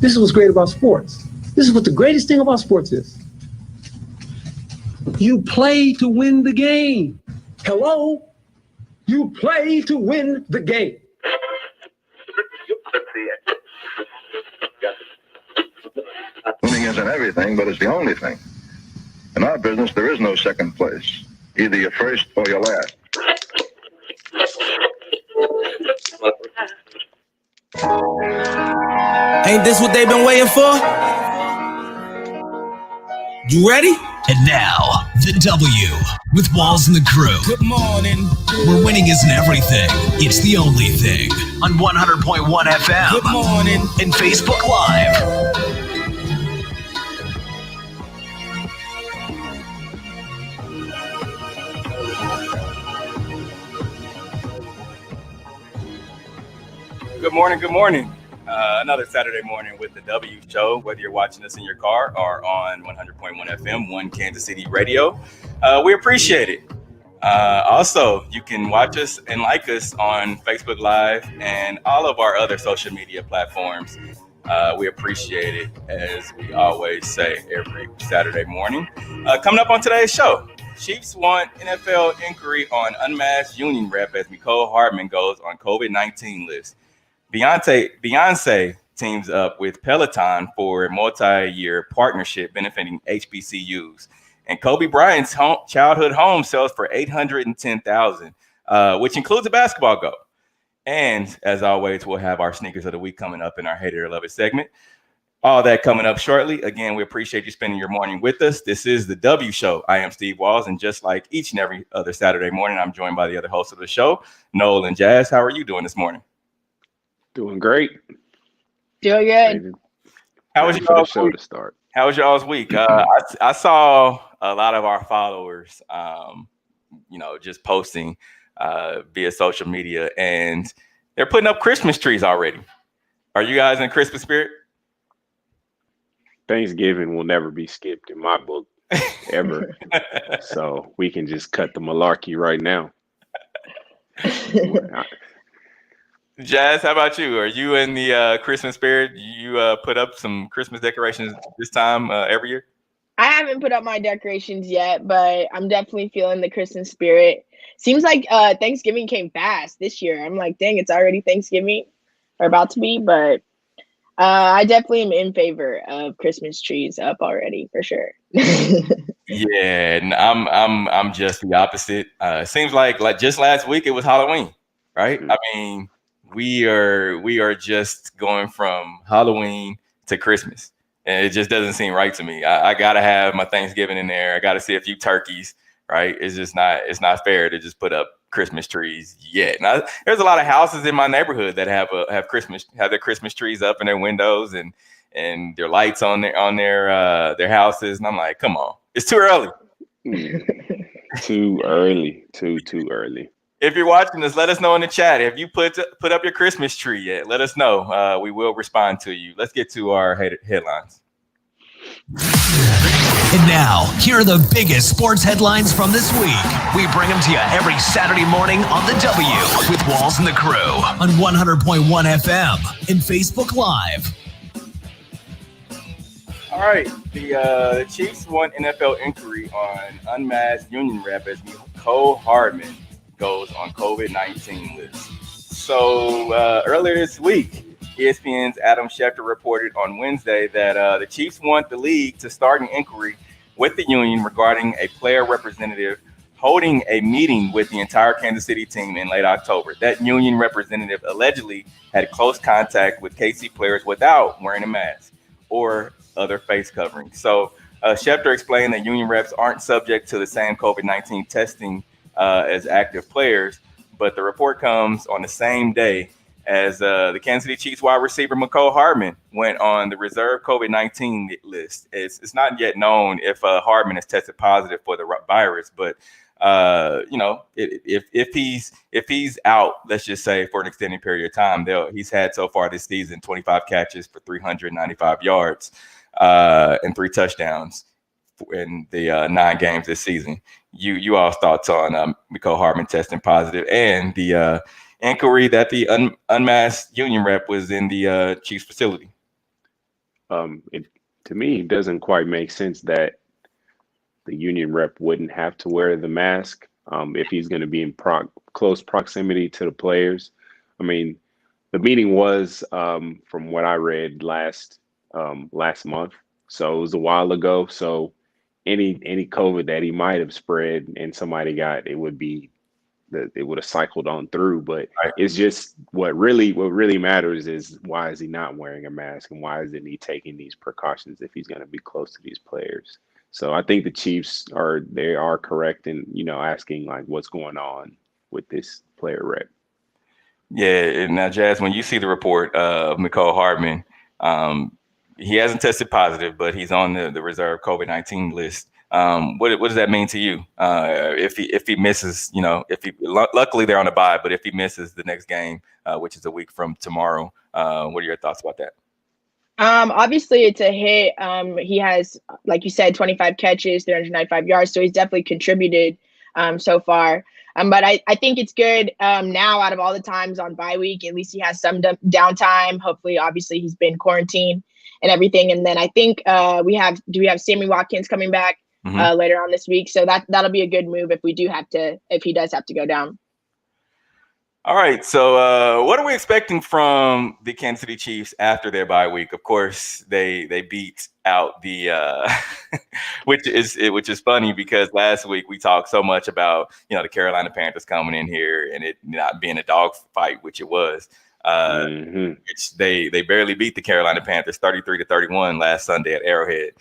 This is what's great about sports. This is what the greatest thing about sports is. You play to win the game. Hello? You play to win the game. Winning isn't everything, but it's the only thing. In our business, there is no second place. Either you're first or you're last. Ain't this what they've been waiting for? You ready? And now, the W with Walls and the Crew. Good morning. Where winning isn't everything, it's the only thing. On 100.1 FM. Good morning. And Facebook Live. Good morning. Good morning. Another Saturday morning with the W Show, whether you're watching us in your car or on 100.1 FM, One Kansas City Radio. We appreciate it. Also, you can watch us and like us on Facebook Live and all of our other social media platforms. We appreciate it, as we always say every Saturday morning. Coming up on today's show, Chiefs want NFL inquiry on unmasked union rep as Mecole Hardman goes on COVID-19 list. Beyonce teams up with Peloton for a multi-year partnership benefiting HBCUs. And Kobe Bryant's childhood home sells for $810,000, which includes a basketball goal. And as always, we'll have our sneakers of the week coming up in our Hate It or Love It segment. All that coming up shortly. Again, we appreciate you spending your morning with us. This is the W Show. I am Steve Walls, and just like each and every other Saturday morning, I'm joined by the other hosts of the show, Noel and Jazz. How are you doing this morning? Doing great. Doing good. How was your show to start? How was y'all's week? I saw a lot of our followers, just posting via social media, and they're putting up Christmas trees already. Are you guys in Christmas spirit? Thanksgiving will never be skipped in my book, ever. So we can just cut the malarkey right now. Jazz, how about you? Are you in the Christmas spirit? You put up some Christmas decorations this time every year? I haven't put up my decorations yet, but I'm definitely feeling the Christmas spirit. Seems like Thanksgiving came fast this year. I'm like, dang, it's already Thanksgiving, or about to be. But I definitely am in favor of Christmas trees up already for sure. Yeah, and I'm just the opposite. It seems like just last week it was Halloween, right? I mean, we are just going from Halloween to Christmas, and it just doesn't seem right to me. I gotta have my Thanksgiving in there. I gotta see a few turkeys, right? It's not fair to just put up Christmas trees yet. Now, there's a lot of houses in my neighborhood that have their Christmas trees up in their windows and their lights on their houses, and I'm like, come on, it's too early. Too early. Too early. If you're watching this, let us know in the chat. If you put up your Christmas tree yet, let us know. We will respond to you. Let's get to our headlines. And now, here are the biggest sports headlines from this week. We bring them to you every Saturday morning on the W with Walls and the Crew on 100.1 FM and Facebook Live. All right. The Chiefs want NFL inquiry on unmasked union rep as Mecole Hardman goes on COVID-19 list. So earlier this week, ESPN's Adam Schefter reported on Wednesday that the Chiefs want the league to start an inquiry with the union regarding a player representative holding a meeting with the entire Kansas City team in late October. That union representative allegedly had close contact with KC players without wearing a mask or other face covering. So Schefter explained that union reps aren't subject to the same COVID-19 testing as active players, but the report comes on the same day as the Kansas City Chiefs wide receiver Mecole Hardman went on the reserve COVID-19 list. It's not yet known if Hardman has tested positive for the virus, but if he's out, let's just say for an extended period of time, he's had so far this season 25 catches for 395 yards and 3 touchdowns in the 9 games this season. You all thoughts on Mecole Hardman testing positive and the inquiry that the unmasked union rep was in the Chiefs facility? To me, it doesn't quite make sense that the union rep wouldn't have to wear the mask if he's going to be in close proximity to the players. I mean, the meeting was, from what I read, last month, so it was a while ago. So any COVID that he might have spread and somebody got, it would have cycled on through. But Right. it's just what really matters is, why is he not wearing a mask, and why isn't he taking these precautions if he's going to be close to these players? So I think the Chiefs are correct in, asking like, what's going on with this player rep. Yeah. Now, Jazz, when you see the report of Mecole Hardman, he hasn't tested positive, but he's on the reserve COVID-19 list. What does that mean to you? If he misses, luckily they're on a bye, but if he misses the next game, which is a week from tomorrow, what are your thoughts about that? Obviously it's a hit. He has, like you said, 25 catches, 395 yards. So he's definitely contributed so far. But I think it's good now, out of all the times on bye week, at least he has some downtime. Hopefully, obviously he's been quarantined and everything. And then I think we have Sammy Watkins coming back later on this week. So that'll be a good move if he does have to go down. All right. So what are we expecting from the Kansas City Chiefs after their bye week? Of course, they beat out the which is funny, because last week we talked so much about, the Carolina Panthers coming in here and it not being a dog fight, which it was. Which they barely beat the Carolina Panthers 33-31 last Sunday at Arrowhead.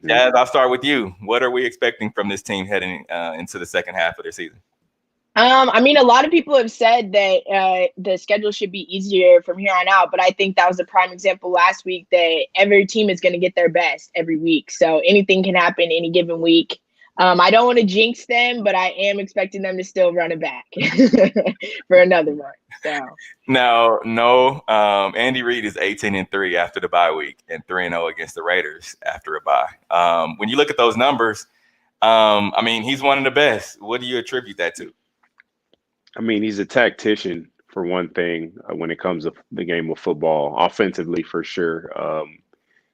Jazz, I'll start with you. What are we expecting from this team heading into the second half of their season? I mean, a lot of people have said that the schedule should be easier from here on out, but I think that was a prime example last week that every team is going to get their best every week. So anything can happen any given week. I don't want to jinx them, but I am expecting them to still run it back for another one. So No. Andy Reid is 18-3 after the bye week and 3-0 against the Raiders after a bye. When you look at those numbers, I mean, he's one of the best. What do you attribute that to? I mean, he's a tactician, for one thing, when it comes to the game of football, offensively for sure.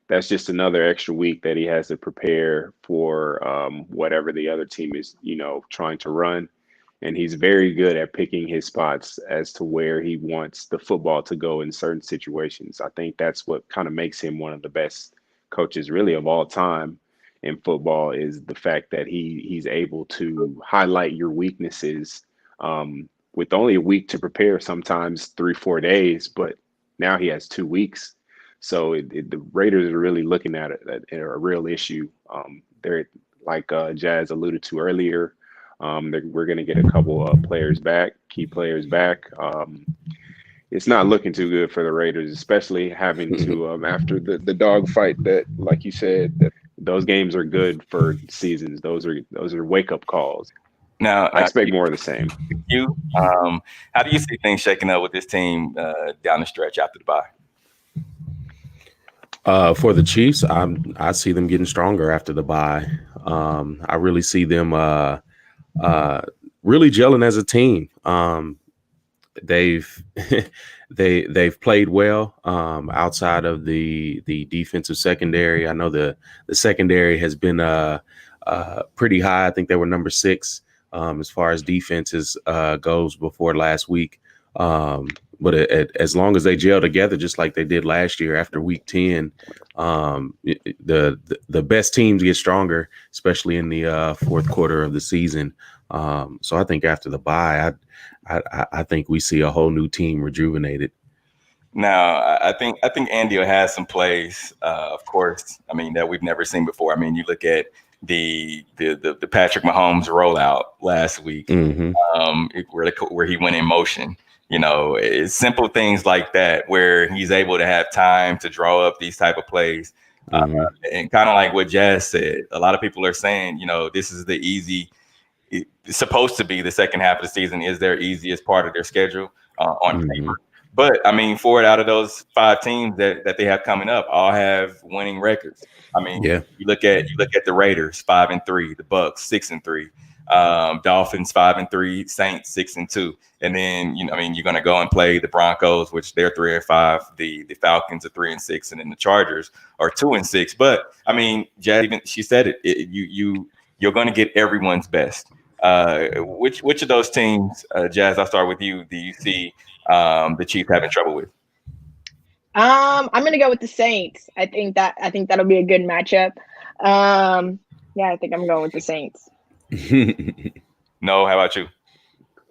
That's just another extra week that he has to prepare for whatever the other team is, trying to run. And he's very good at picking his spots as to where he wants the football to go in certain situations. I think that's what kind of makes him one of the best coaches really of all time in football, is the fact that he's able to highlight your weaknesses with only a week to prepare, sometimes 3-4 days, but now he has 2 weeks. So the Raiders are really looking at it at a real issue. They're, like Jazz alluded to earlier, we're going to get a couple of key players back. It's not looking too good for the Raiders, especially having to, after the dog fight that, like you said, that those games are good for seasons. Those are wake-up calls. Now, I expect more of the same. How do you see things shaking up with this team down the stretch after the bye? For the Chiefs, I see them getting stronger after the bye. I really see them really gelling as a team. They've played well outside of the defensive secondary. I know the secondary has been pretty high. I think they were number 6 as far as defenses goes before last week. But as long as they gel together, just like they did last year after week 10, the best teams get stronger, especially in the fourth quarter of the season. So I think after the bye, I think we see a whole new team rejuvenated. Now, I think Andy has some plays, of course, I mean, that we've never seen before. I mean, you look at the Patrick Mahomes rollout last week, where he went in motion. It's simple things like that where he's able to have time to draw up these type of plays. And kind of like what Jazz said, a lot of people are saying, this is it's supposed to be the second half of the season is their easiest part of their schedule on paper. But I mean, 4 out of those 5 teams that they have coming up all have winning records. I mean, you look at the Raiders 5-3, the Bucks 6-3. Dolphins 5-3, Saints 6-2, and then you're going to go and play the Broncos, which they're 3-5. The Falcons are 3-6, and then the Chargers are 2-6. But I mean, Jazz, even she said it. You're going to get everyone's best. Which of those teams, Jazz? I'll start with you. Do you see the Chiefs having trouble with? I'm gonna go with the Saints. I think that'll be a good matchup. Yeah, I think I'm going with the Saints. No, how about you?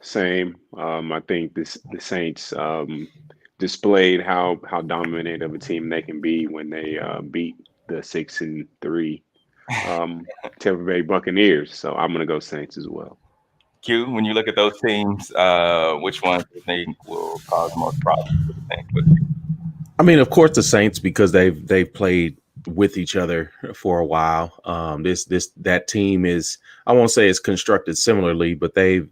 Same. I think the Saints displayed how dominant of a team they can be when they beat the 6-3 Tampa Bay Buccaneers. So I'm gonna go Saints as well. Q, when you look at those teams, which ones do you think will cause most problems for the Saints? I mean, of course, the Saints, because they've played with each other for a while. That team is, I won't say it's constructed similarly, but they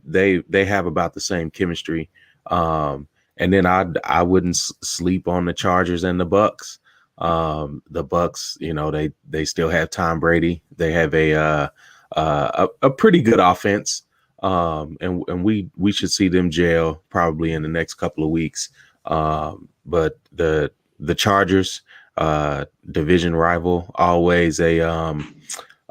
have about the same chemistry. And then I wouldn't sleep on the Chargers and the Bucks. The Bucks, they still have Tom Brady. They have a pretty good offense. And we should see them gel probably in the next couple of weeks. But the Chargers, division rival, always I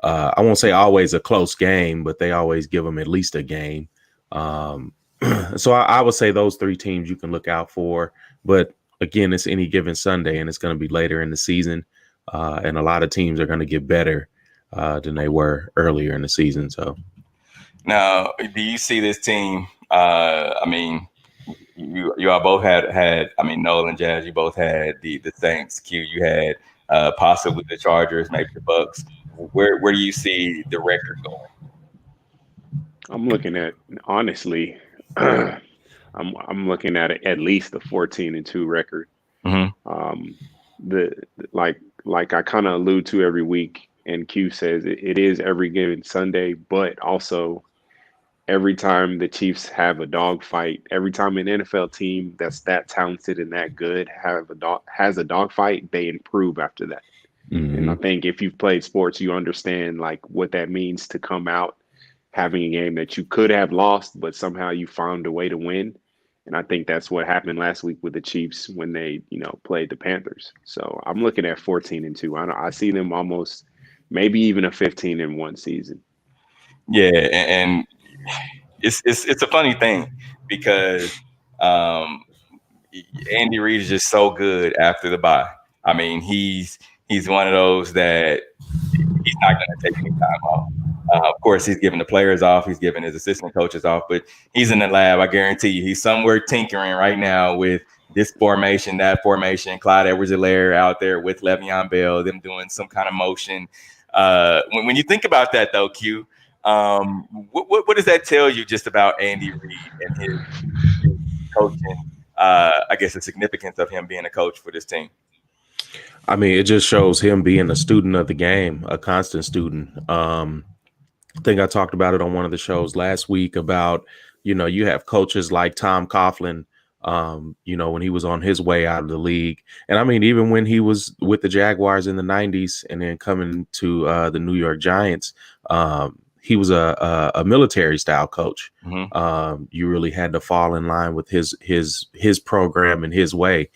won't say always a close game, but they always give them at least a game. So I would say those three teams you can look out for. But again, it's any given Sunday, and it's going to be later in the season. And a lot of teams are going to get better than they were earlier in the season. So now, do you see this team? You all both had. I mean, Noel and Jazz, you both had the Saints. Q, you had possibly the Chargers, maybe the Bucks. Where do you see the record going? I'm looking at, honestly, I'm looking at least a 14-2 record. Mm-hmm. Like I kind of allude to every week, and Q says it is every given Sunday, but also every time the Chiefs have a dogfight, every time an NFL team that's that talented and that good has a dogfight, they improve after that. mm-hmm. And I think if you've played sports, you understand like what that means to come out having a game that you could have lost, but somehow you found a way to win. And I think that's what happened last week with the Chiefs when they, played the Panthers. So I'm looking at 14-2. I see them almost maybe even a 15-1 season. Yeah, and it's a funny thing because Andy Reid is just so good after the bye. I mean, he's one of those that he's not going to take any time off. Of course, he's giving the players off. He's giving his assistant coaches off, but he's in the lab. I guarantee you, he's somewhere tinkering right now with this formation, that formation. Clyde Edwards-Helaire out there with Le'Veon Bell, them doing some kind of motion. When you think about that, though, Q, what does that tell you just about Andy Reid and his coaching? I guess the significance of him being a coach for this team. I mean, it just shows him being a student of the game, a constant student. I think I talked about it on one of the shows last week about, you have coaches like Tom Coughlin, when he was on his way out of the league. And I mean, even when he was with the Jaguars in the 90s and then coming to the New York Giants, he was a military style coach. Mm-hmm. You really had to fall in line with his program and his way.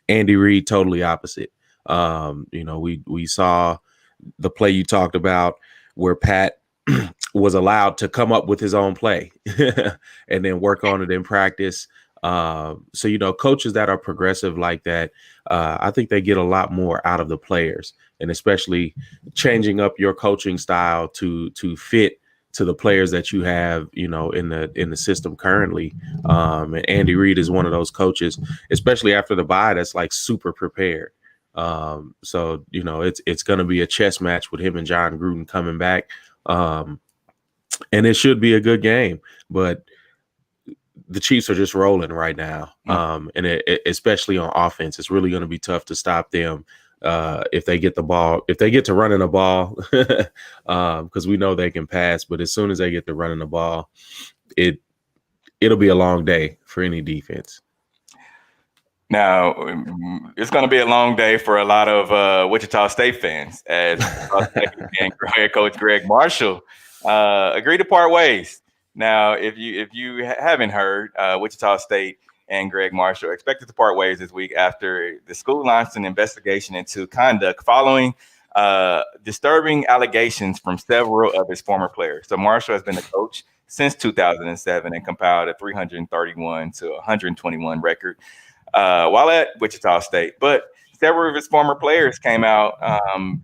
Andy Reid, totally opposite. We saw the play you talked about where Pat was allowed to come up with his own play and then work on it in practice. So, coaches that are progressive like that, I think they get a lot more out of the players, and especially changing up your coaching style to fit to the players that you have, in the system currently. And Andy Reid is one of those coaches, especially after the bye, that's like super prepared. So, it's going to be a chess match with him and John Gruden coming back. And it should be a good game, but the Chiefs are just rolling right now. And especially on offense, it's really going to be tough to stop them if they get the ball, if they get to running the ball, because we know they can pass. But as soon as they get to running the ball, it'll be a long day for any defense. Now, it's going to be a long day for a lot of Wichita State fans, as head coach Greg Marshall agreed to part ways. Now, if you haven't heard, Wichita State and Greg Marshall expected to part ways this week after the school launched an investigation into conduct following disturbing allegations from several of his former players. So Marshall has been a coach since 2007 and compiled a 331 to 121 record while at Wichita State. But several of his former players came out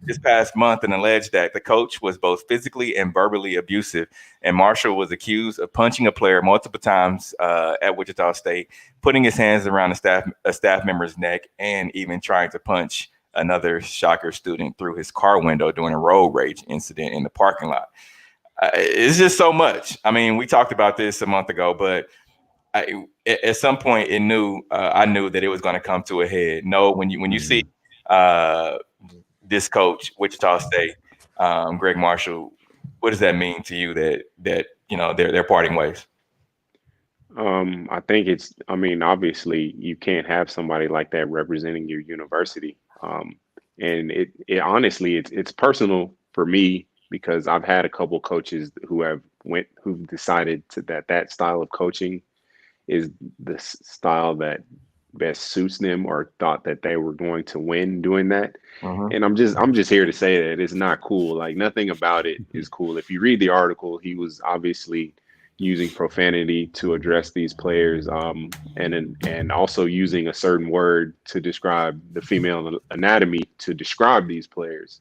this past month and alleged that the coach was both physically and verbally abusive. And Marshall was accused of punching a player multiple times at Wichita State, putting his hands around a staff member's neck, and even trying to punch another Shocker student through his car window during a road rage incident in the parking lot. It's just so much. I mean, we talked about this a month ago, but at some point, I knew that it was going to come to a head. No, when you see this coach, Wichita State, Greg Marshall, what does that mean to you that they're parting ways? I think obviously you can't have somebody like that representing your university. And it honestly, it's personal for me because I've had a couple coaches who've decided that style of coaching is the style that best suits them, or thought that they were going to win doing that. And I'm just here to say that it's not cool. Like, nothing about it is cool. If you read the article, he was obviously using profanity to address these players, and also using a certain word to describe the female anatomy to describe these players.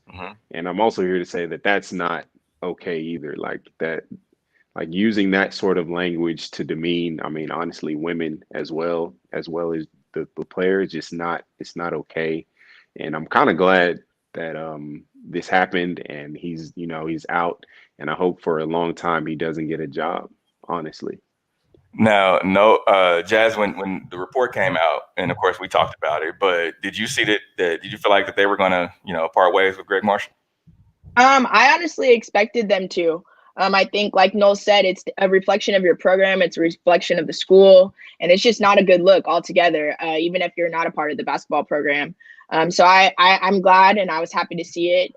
And I'm also here to say that that's not okay either. Like using that sort of language to demean, honestly, women as well as the player, it's not okay. And I'm kind of glad that this happened, and he's out, and I hope for a long time he doesn't get a job, honestly. Now, Jazz, when the report came out, and of course we talked about it, but did you see that did you feel like that they were going to, part ways with Greg Marshall? I honestly expected them to. I think, like Noel said, it's a reflection of your program. It's a reflection of the school, and it's just not a good look altogether, even if you're not a part of the basketball program. So I'm glad, and I was happy to see it.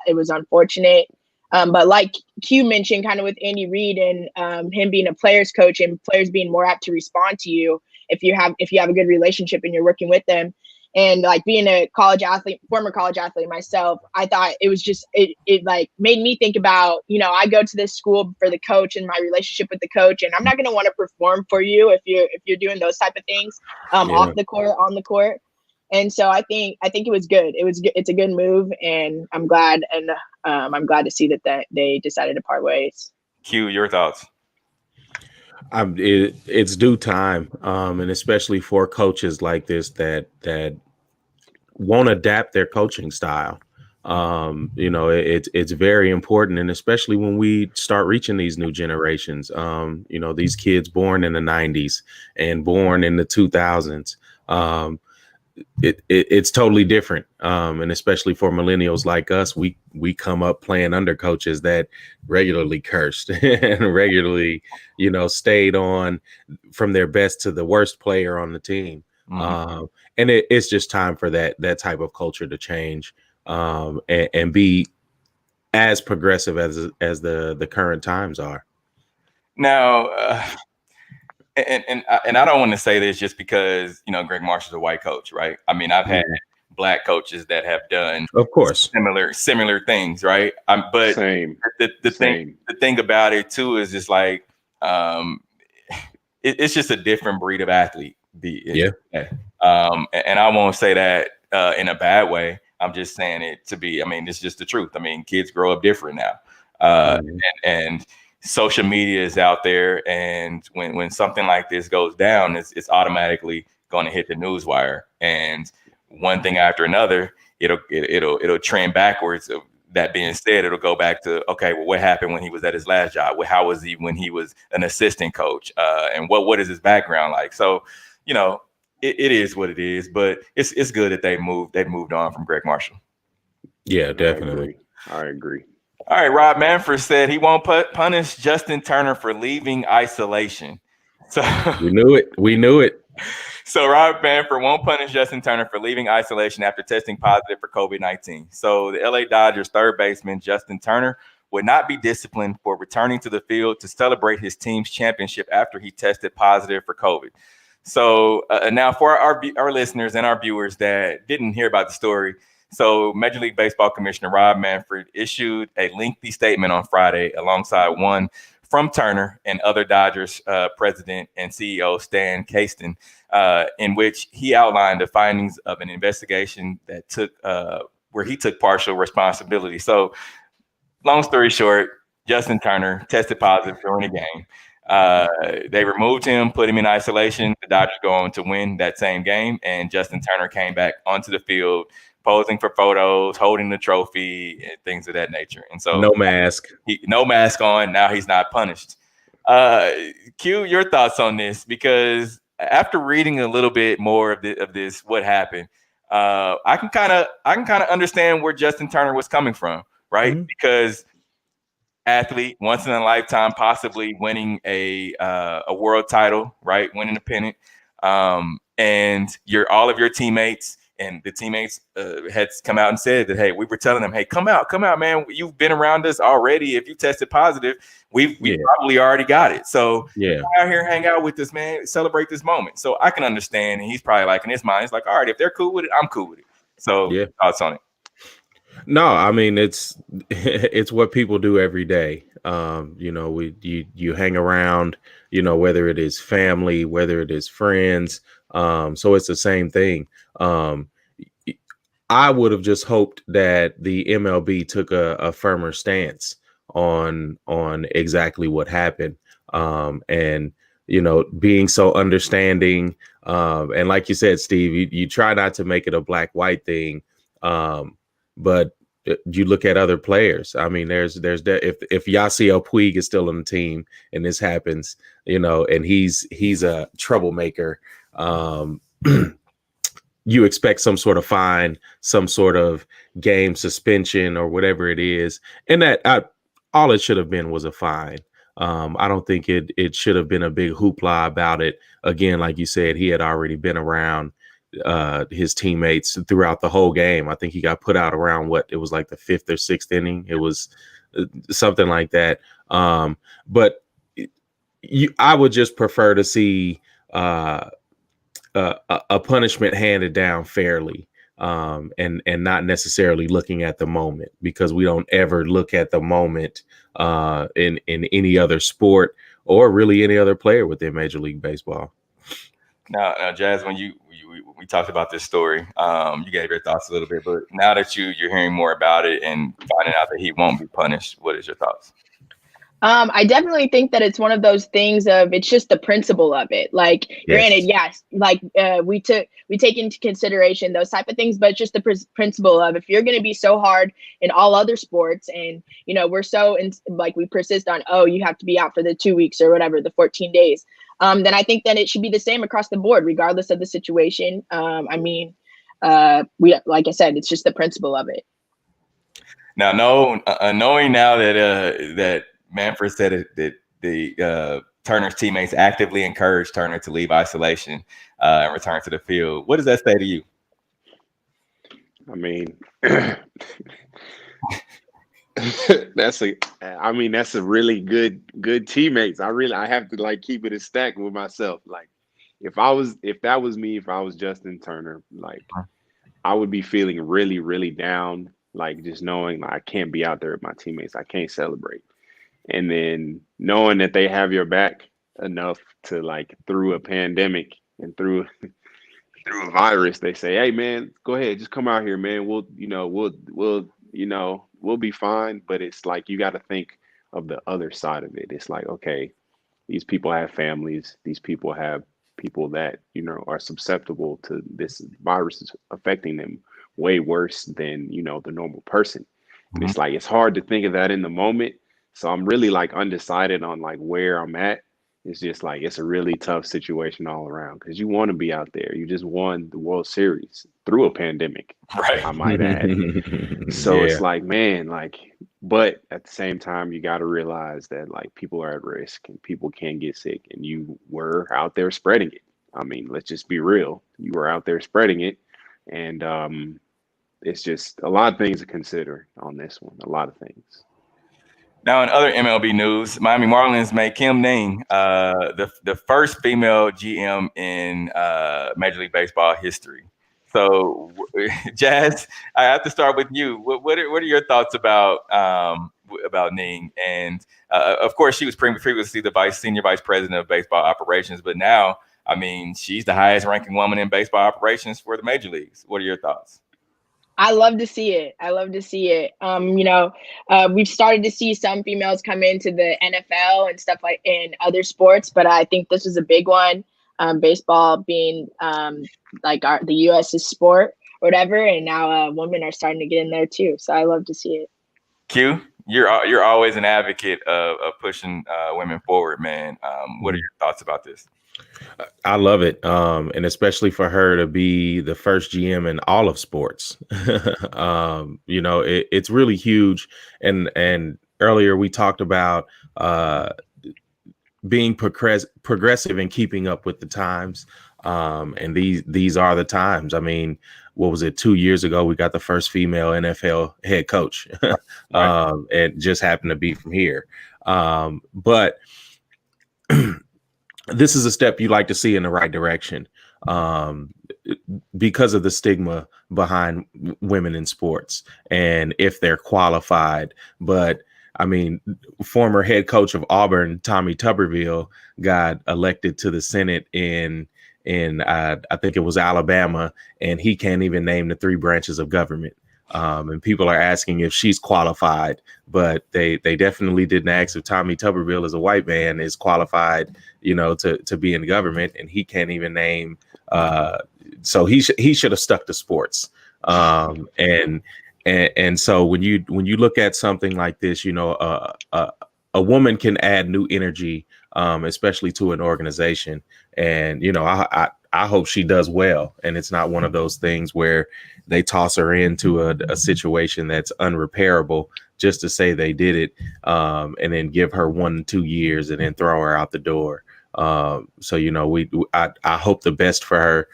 It was unfortunate. But like Q mentioned, kind of with Andy Reid and him being a players coach and players being more apt to respond to you if you have a good relationship and you're working with them. And like being a former college athlete myself, I thought it was just, it like made me think about, I go to this school for the coach and my relationship with the coach, and I'm not going to want to perform for you if you're doing those type of things off the court, on the court. And so I think it was good. It's a good move, and I'm glad. And I'm glad to see that they decided to part ways. Q, your thoughts? It's due time, and especially for coaches like this that won't adapt their coaching style. It's very important, and especially when we start reaching these new generations. These kids born in the 90s and born in the 2000s. It's totally different, and especially for millennials like us, we come up playing under coaches that regularly cursed and regularly, stayed on from their best to the worst player on the team. And it's just time for that type of culture to change, and be as progressive as the current times are. Now, and I don't want to say this just because Greg Marshall's a white coach, right? I mean, I've had black coaches that have done, of course, similar things, right? But Same. The thing about it too is just like it's just a different breed of athlete. And I won't say that in a bad way. I'm just saying it to be. I mean, it's just the truth. I mean, kids grow up different now, and social media is out there, and when something like this goes down, it's automatically going to hit the news wire, and one thing after another, it'll trend backwards. That being said, it'll go back to, okay, well, what happened when he was at his last job? Well, how was he when he was an assistant coach? And what is his background like? So, it is what it is, but it's good that they've moved on from Greg Marshall. Yeah, definitely. I agree. All right, Rob Manfred said he won't punish Justin Turner for leaving isolation. So we knew it. So Rob Manfred won't punish Justin Turner for leaving isolation after testing positive for COVID-19. So the LA Dodgers third baseman Justin Turner would not be disciplined for returning to the field to celebrate his team's championship after he tested positive for COVID. So now for our listeners and our viewers that didn't hear about the story, so Major League Baseball Commissioner Rob Manfred issued a lengthy statement on Friday alongside one from Turner and other Dodgers president and CEO Stan Kasten, in which he outlined the findings of an investigation that took where he took partial responsibility. So long story short, Justin Turner tested positive during the game. They removed him, put him in isolation. The Dodgers go on to win that same game, and Justin Turner came back onto the field, posing for photos, holding the trophy, and things of that nature. And so, no mask, no mask on. Now he's not punished. Q, your thoughts on this? Because after reading a little bit more of this, what happened? I can kind of understand where Justin Turner was coming from, right? Mm-hmm. Because athlete, once in a lifetime, possibly winning a world title, right? Winning a pennant, and all of your teammates and the teammates had come out and said that, hey, we were telling them, hey, come out, man. You've been around us already. If you tested positive, we probably already got it. So come out here, hang out with us, man. Celebrate this moment. So I can understand. And he's probably like in his mind, he's like, all right, if they're cool with it, I'm cool with it. So thoughts on it? No, I mean it's what people do every day. You hang around, whether it is family, whether it is friends. So it's the same thing. I would have just hoped that the MLB took a firmer stance on exactly what happened. And being so understanding. And like you said, Steve, you try not to make it a black-white thing. But you look at other players. I mean, there's if Yasiel Puig is still on the team and this happens, and he's a troublemaker, you expect some sort of fine, some sort of game suspension or whatever it is. And all it should have been was a fine. I don't think it should have been a big hoopla about it. Again, like you said, he had already been around his teammates throughout the whole game. I think he got put out around it was like the 5th or 6th inning. It was something like that. But I would just prefer to see a punishment handed down fairly, and not necessarily looking at the moment, because we don't ever look at the moment in any other sport or really any other player within Major League Baseball. Now, Jazz, when we talked about this story, you gave your thoughts a little bit, but now that you're hearing more about it and finding out that he won't be punished, what is your thoughts? I definitely think that it's one of those things of, it's just the principle of it. Like, granted, yes, like we take into consideration those type of things, but it's just the principle of, if you're going to be so hard in all other sports, and we're so we persist on, oh, you have to be out for the 2 weeks or whatever, the 14 days. Then I think that it should be the same across the board, regardless of the situation. Like I said, it's just the principle of it. Now, knowing now that Manfred said that the Turner's teammates actively encouraged Turner to leave isolation and return to the field, what does that say to you? I mean, that's a really good teammates. I have to keep it a stack with myself. Like, if that was me, if I was Justin Turner, I would be feeling really, really down. Just knowing I can't be out there with my teammates, I can't celebrate. And then knowing that they have your back enough to through a pandemic and through a virus, they say, hey man, go ahead, just come out here, man. We'll be fine. But it's you got to think of the other side of it. It's okay, these people have families. These people have people that, are susceptible to this virus is affecting them way worse than, the normal person. And it's it's hard to think of that in the moment. So I'm really undecided on where I'm at. It's just it's a really tough situation all around, because you want to be out there. You just won the World Series through a pandemic, right? I might add. So it's man, but at the same time, you got to realize that people are at risk and people can get sick, and you were out there spreading it. I mean, let's just be real. You were out there spreading it, and it's just a lot of things to consider on this one. A lot of things. Now, in other MLB news, Miami Marlins made Kim Ning the first female GM in Major League Baseball history. So, Jazz, I have to start with you. What are your thoughts about Ning? And of course, she was previously the senior vice president of baseball operations, but now, I mean, she's the highest ranking woman in baseball operations for the major leagues. What are your thoughts? I love to see it. We've started to see some females come into the NFL and stuff like in other sports, but I think this was a big one. Baseball being the U.S.'s sport or whatever, and now women are starting to get in there too. So I love to see it. Q, you're always an advocate of pushing women forward, man. What are your thoughts about this? I love it. And especially for her to be the first GM in all of sports. It's really huge. And earlier we talked about being progressive and keeping up with the times. And these are the times. I mean, what was it? 2 years ago, we got the first female NFL head coach. Right. It just happened to be from here. But this is a step you like to see in the right direction, because of the stigma behind women in sports and if they're qualified. But I mean, former head coach of Auburn, Tommy Tuberville, got elected to the Senate in I think it was Alabama, and he can't even name the 3 branches of government. And people are asking if she's qualified, but they definitely didn't ask if Tommy Tuberville, as a white man, is qualified, to be in government, and he can't even name. So he should have stuck to sports. And so when you look at something like this, a woman can add new energy, especially to an organization. And I hope she does well, and it's not one of those things where they toss her into a situation that's unrepairable just to say they did it, and then give her 1-2 years and then throw her out the door. I hope the best for her,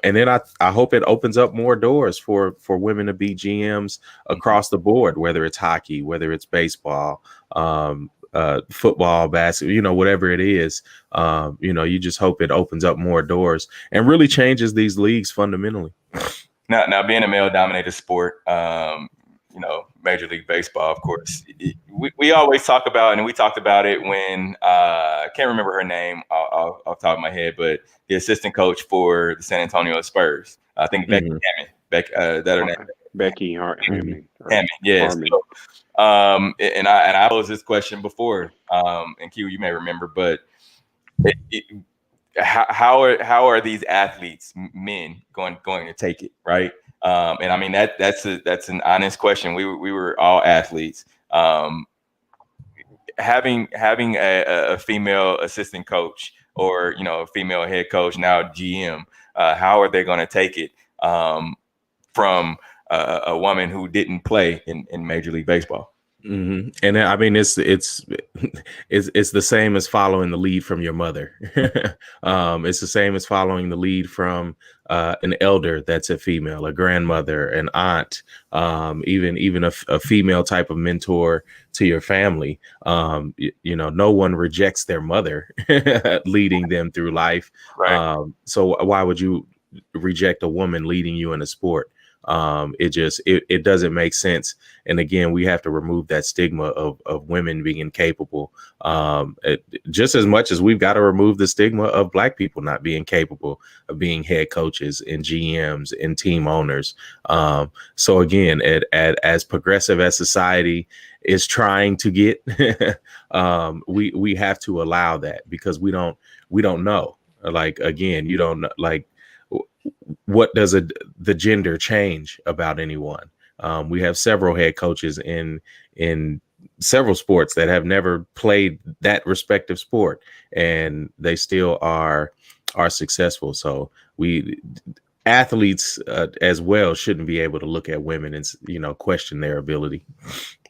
and then I hope it opens up more doors for women to be GMs across the board, whether it's hockey, whether it's baseball, football, basketball, whatever it is. You just hope it opens up more doors and really changes these leagues fundamentally. Now, being a male-dominated sport, Major League Baseball, of course, we always talk about, and we talked about it when I can't remember her name off the top of my head, but the assistant coach for the San Antonio Spurs, I think Becky Hammond. That her name? Becky Hammond. Yes. So, and I posed this question before, and Q, you may remember, but how are these athletes, men, going to take it, right? And I mean that's an honest question. We were all athletes. Having a female assistant coach or a female head coach, now GM, how are they going to take it from a woman who didn't play in Major League Baseball? Mm-hmm. And I mean, it's the same as following the lead from your mother. It's the same as following the lead from an elder that's a female, a grandmother, an aunt, even a female type of mentor to your family. No one rejects their mother leading them through life. Right. So why would you reject a woman leading you in a sport? It doesn't make sense. And again, we have to remove that stigma of women being capable, just as much as we've got to remove the stigma of Black people not being capable of being head coaches and GMs and team owners. So again, as progressive as society is trying to get, we have to allow that, because we don't know. Like, again, you don't know, like, what does the gender change about anyone? We have several head coaches in several sports that have never played that respective sport, and they still are successful. So athletes as well shouldn't be able to look at women and question their ability.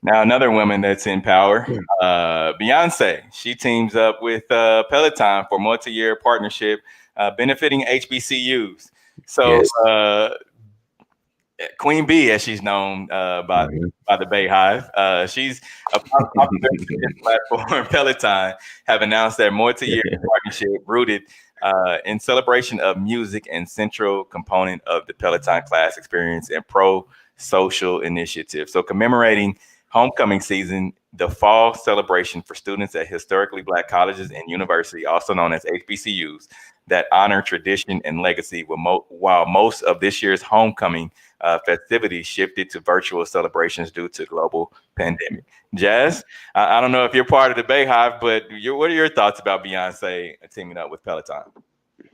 Now, another woman that's in power, Beyonce. She teams up with Peloton for multi-year partnership benefiting HBCUs. So, yes. Queen Bee, as she's known by the Bay Hive. She's a popular platform. Peloton have announced their multi-year partnership rooted in celebration of music and central component of the Peloton class experience and pro-social initiative. So commemorating homecoming season, the fall celebration for students at historically Black colleges and universities, also known as HBCUs, that honor tradition and legacy, while most of this year's homecoming festivities shifted to virtual celebrations due to global pandemic. Jazz, I don't know if you're part of the Bay Hive, but what are your thoughts about Beyonce teaming up with Peloton?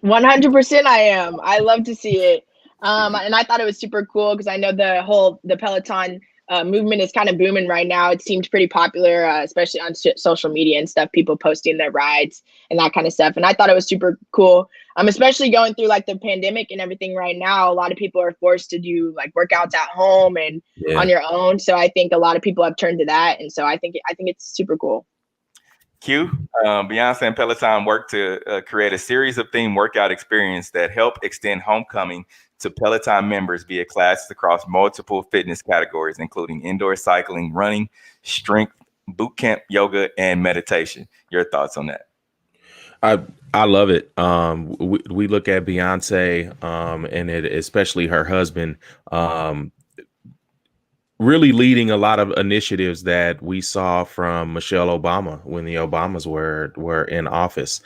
100% I am. I love to see it. And I thought it was super cool because I know the Peloton movement is kind of booming right now. It seemed pretty popular, especially on social media and stuff, people posting their rides and that kind of stuff. And I thought it was super cool. Especially going through like the pandemic and everything right now, a lot of people are forced to do like workouts at home and on your own. So I think a lot of people have turned to that. And so I think it's super cool. Q, Beyonce and Peloton worked to create a series of themed workout experience that help extend homecoming to Peloton members via classes across multiple fitness categories, including indoor cycling, running, strength, boot camp, yoga, and meditation. Your thoughts on that? I love it. We look at Beyonce and especially her husband really leading a lot of initiatives that we saw from Michelle Obama when the Obamas were in office,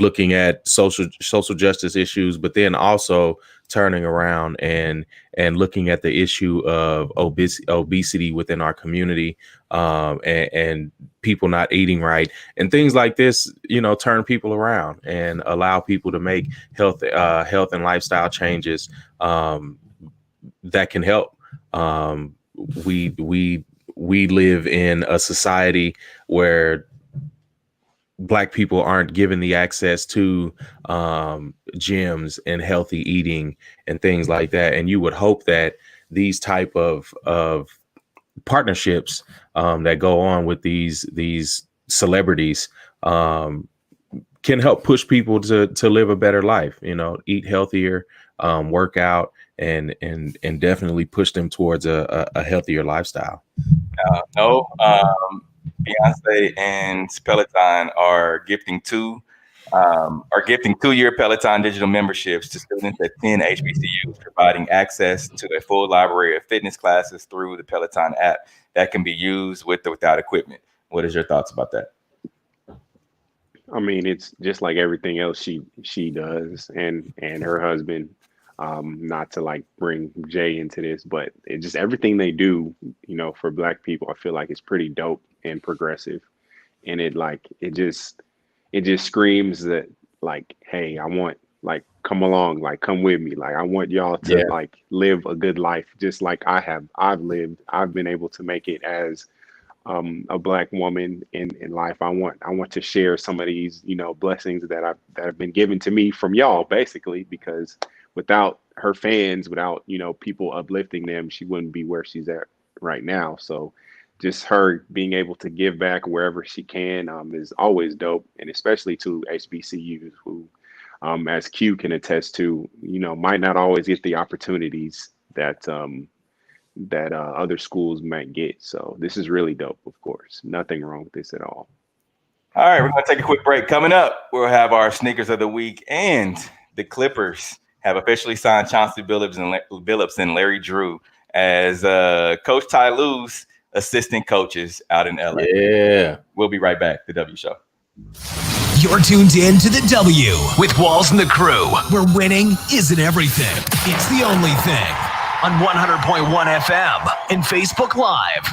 looking at social justice issues, but then also turning around and looking at the issue of obesity within our community, and people not eating right and things like this, turn people around and allow people to make health and lifestyle changes that can help. We live in a society where Black people aren't given the access to gyms and healthy eating and things like that. And you would hope that these type of partnerships that go on with these celebrities can help push people to live a better life, eat healthier, work out, and definitely push them towards a healthier lifestyle. Beyonce and Peloton are gifting 2-year Peloton digital memberships to students at 10 HBCUs, providing access to a full library of fitness classes through the Peloton app that can be used with or without equipment. What is your thoughts about that? I mean, it's just like everything else she does, and her husband. Not to like bring Jay into this, but it just everything they do, for Black people, I feel like it's pretty dope and progressive, and it just screams that like, hey, I want come along, come with me, I want y'all to live a good life just like I've lived. I've been able to make it as a Black woman in life. I want to share some of these blessings that have been given to me from y'all, basically, because without her fans, without, people uplifting them, she wouldn't be where she's at right now. So just her being able to give back wherever she can is always dope. And especially to HBCUs who, as Q can attest to, might not always get the opportunities that other schools might get. So this is really dope, of course. Nothing wrong with this at all. All right, we're going to take a quick break. Coming up, we'll have our sneakers of the week, and the Clippers have officially signed Chauncey Billups and Larry Drew as Coach Ty Lue's assistant coaches out in LA. Yeah. We'll be right back. The W Show. You're tuned in to The W with Walls and the Crew, where winning isn't everything. It's the only thing. On 100.1 FM and Facebook Live.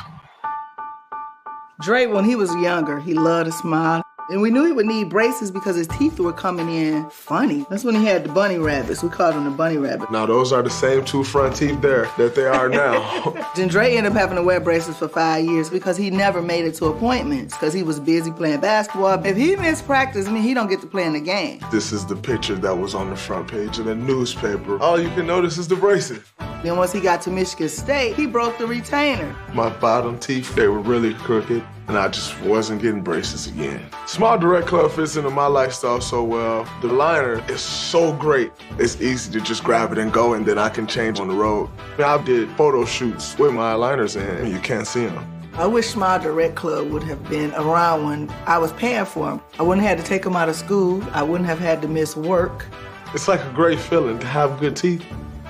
Dre, when he was younger, he loved to smile. And we knew he would need braces because his teeth were coming in funny. That's when he had the bunny rabbits. We called them the bunny rabbit. Now, those are the same two front teeth there that they are now. Then Dre ended up having to wear braces for 5 years because he never made it to appointments because he was busy playing basketball. If he missed practice, he don't get to play in the game. This is the picture that was on the front page of the newspaper. All you can notice is the braces. Then once he got to Michigan State, he broke the retainer. My bottom teeth, they were really crooked, and I just wasn't getting braces again. Small Direct Club fits into my lifestyle so well. The liner is so great. It's easy to just grab it and go, and then I can change on the road. I did photo shoots with my liners in, and you can't see them. I wish Smile Direct Club would have been around when I was paying for them. I wouldn't have had to take them out of school. I wouldn't have had to miss work. It's like a great feeling to have good teeth.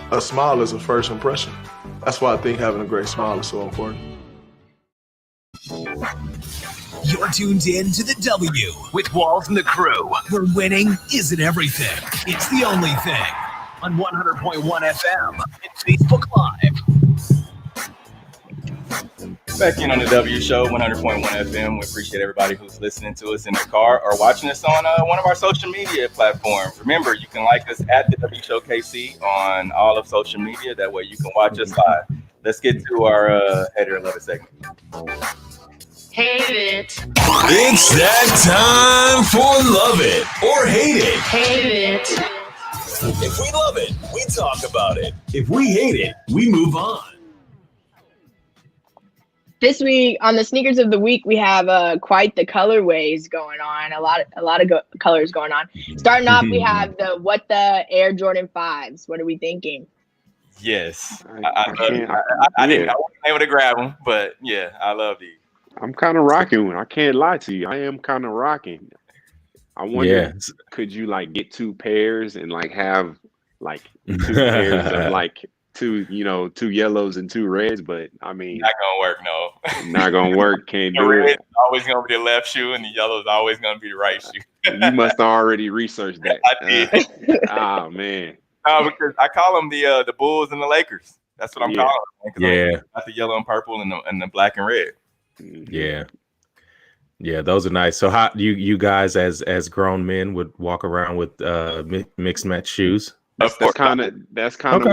A smile is a first impression. That's why I think having a great smile is so important. You're tuned in to the W with Walls and the Crew, where winning isn't everything. It's the only thing. On 100.1 FM and Facebook Live. Back in on the W Show, 100.1 FM. We appreciate everybody who's listening to us in their car or watching us on one of our social media platforms. Remember, you can like us at the W Show KC on all of social media. That way you can watch us live. Let's get to our Hater Love It segment. Hate it. It's that time for Love It or Hate It. Hate it. If we love it, we talk about it. If we hate it, we move on. This week on the Sneakers of the Week, we have quite the colorways going on. A lot of colors going on. Starting off, we have the Air Jordan 5s. What are we thinking? Yes, I wasn't able to grab them, but yeah, I love these. I'm kind of rocking. I can't lie to you. I am kind of rocking. I wonder, could you like get two pairs and like have like two pairs of like two yellows and two reds? But I mean, not gonna work. No, not gonna work. Can't the do red's it. always gonna be the left shoe, and the yellow's always gonna be the right shoe. You must have already researched that. I did. Oh man. No, because I call them the Bulls and the Lakers. That's what I'm calling them. Yeah, got the yellow and purple and the black and red. Yeah, those are nice. So how you guys as grown men would walk around with mixed match shoes? That's kind of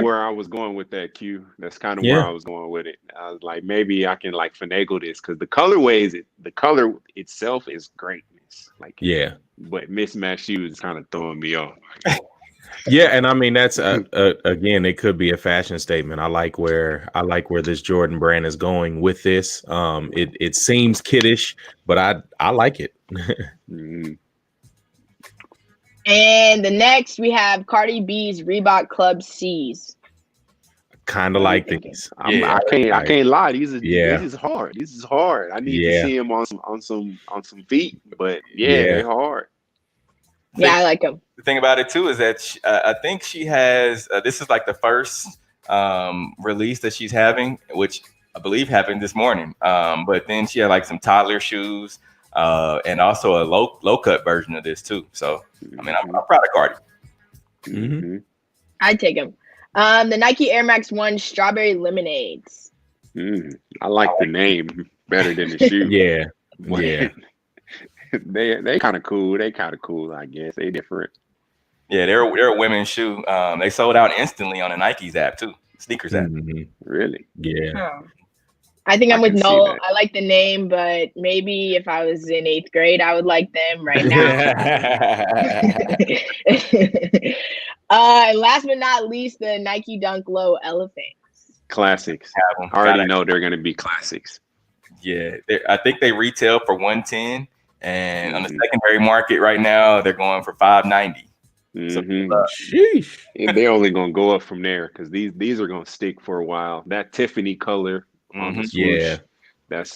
where I was going with that, Q. That's kind of where I was going with it. I was like, maybe I can like finagle this because the color itself is great. Like but mismatched shoes is kind of throwing me off. Yeah, and I mean that's again, it could be a fashion statement. I like where this Jordan brand is going with this. It seems kiddish, but I like it. And the next we have Cardi B's Reebok Club C's. Kind of like these. I can't lie. This is hard. This is hard. I need to see him on some feet, but they're hard. Yeah, I like them. The thing about it too is that I think she has. This is like the first release that she's having, which I believe happened this morning. But then she had like some toddler shoes and also a low cut version of this too. So I mean, I'm proud of Cardi. Mm-hmm. I'd take them. The Nike Air Max 1 Strawberry Lemonades. I like the name better than the shoe. Yeah. They kind of cool. They kind of cool, I guess. They different. Yeah, they're a women's shoe. They sold out instantly on the Nike's app too. Sneakers app. Really? Yeah. I think I'm with Noel. I like the name, but maybe if I was in 8th grade, I would like them right now. And last but not least, the Nike Dunk Low Elephants. Classics. I already know they're going to be classics. Yeah, I think they retail for $110, and on the secondary market right now, they're going for $590. Sheesh. They're only going to go up from there because these are going to stick for a while. That Tiffany color on the swoosh,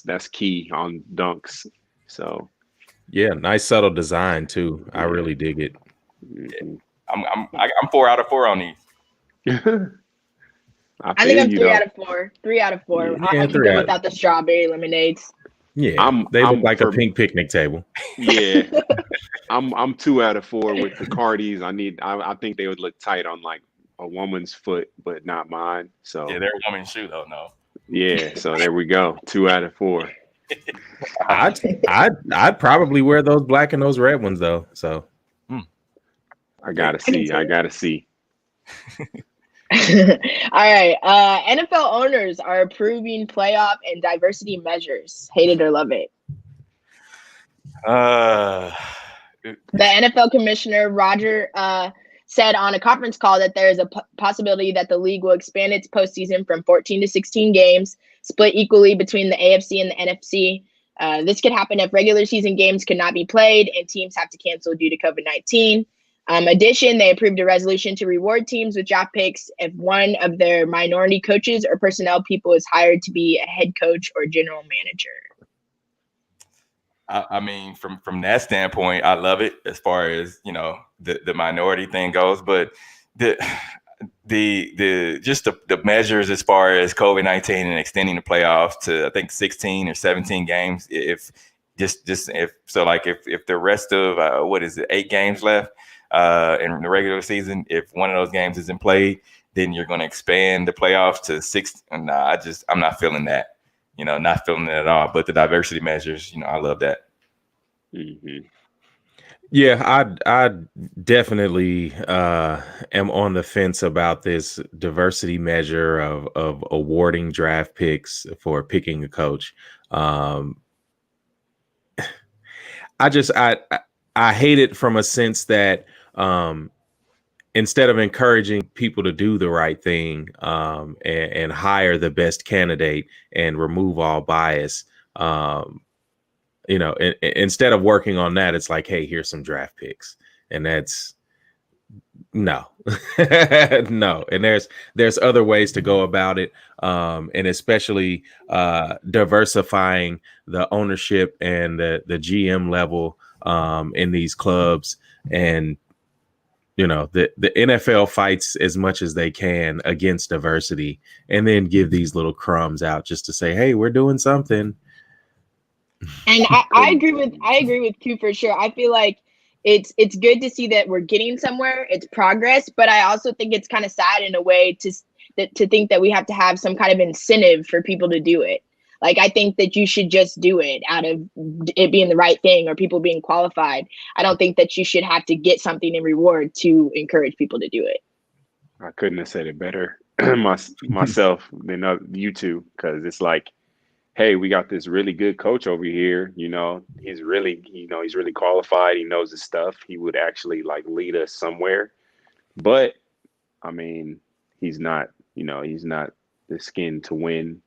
that's key on dunks. So nice subtle design too. I really dig it. I'm 4 out of 4 on these. I think I'm 3 out of 4. 3 out of 4. Yeah, I'm good without the strawberry lemonades. Yeah, they look like a pink picnic table. Yeah, I'm 2 out of 4 with the Cardis. I think they would look tight on like a woman's foot, but not mine. So yeah, they're a woman's shoe though. No. Yeah, so there we go. 2 out of 4. I'd probably wear those black and those red ones though. So I gotta see. All right. NFL owners are approving playoff and diversity measures. Hate it or love it. The NFL commissioner Roger said on a conference call that there is a possibility that the league will expand its postseason from 14 to 16 games, split equally between the AFC and the NFC. This could happen if regular season games could not be played and teams have to cancel due to COVID-19. Addition, they approved a resolution to reward teams with draft picks if one of their minority coaches or personnel people is hired to be a head coach or general manager. I mean, from that standpoint, I love it as far as, you know, the minority thing goes, but the measures as far as COVID-19 and extending the playoffs to, I think, 16 or 17 games. If the rest of 8 games left in the regular season, if one of those games isn't played, then you're going to expand the playoffs to 6. Nah, I'm not feeling that. You know, not feeling it at all. But the diversity measures, you know, I love that. Mm-hmm. Yeah, I definitely am on the fence about this diversity measure of awarding draft picks for picking a coach. I hate it from a sense that instead of encouraging people to do the right thing and hire the best candidate and remove all bias, you know, instead of working on that, it's like, hey, here's some draft picks. And that's no. No. And there's other ways to go about it. And especially diversifying the ownership and the GM level in these clubs. And you know, the NFL fights as much as they can against diversity and then give these little crumbs out just to say, hey, we're doing something. And I agree with Q for sure. I feel like it's good to see that we're getting somewhere. It's progress, but I also think it's kind of sad in a way to think that we have to have some kind of incentive for people to do it. Like, I think that you should just do it out of it being the right thing or people being qualified. I don't think that you should have to get something in reward to encourage people to do it. I couldn't have said it better myself than you two, because it's like, hey, we got this really good coach over here. You know, he's really qualified. He knows his stuff. He would actually like lead us somewhere. But I mean, he's not the skin to win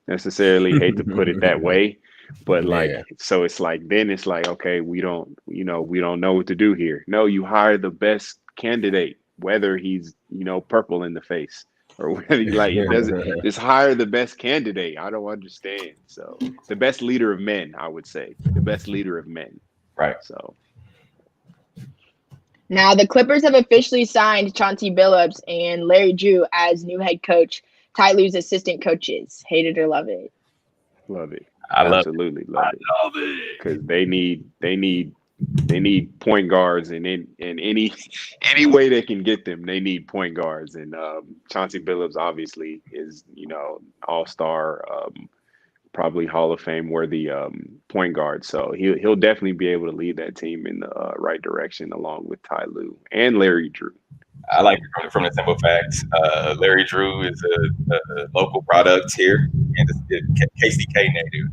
necessarily. Hate to put it that way, but like, so it's like, then it's like, okay, we don't know what to do here. No, you hire the best candidate, whether he's, you know, purple in the face or whether he doesn't, just hire the best candidate. I don't understand. So the best leader of men, I would say, the best leader of men. Right. So now the Clippers have officially signed Chauncey Billups and Larry Drew as new head coach, Ty Lue's assistant coaches. Hate it or love it. Love it. Absolutely love it. Because they need point guards, and in any way they can get them, they need point guards. And Chauncey Billups obviously is, you know, all-star, probably Hall of Fame worthy point guard. So he'll definitely be able to lead that team in the right direction, along with Ty Lue and Larry Drew. I like it from the simple facts. Larry Drew is a local product here, and KCK native.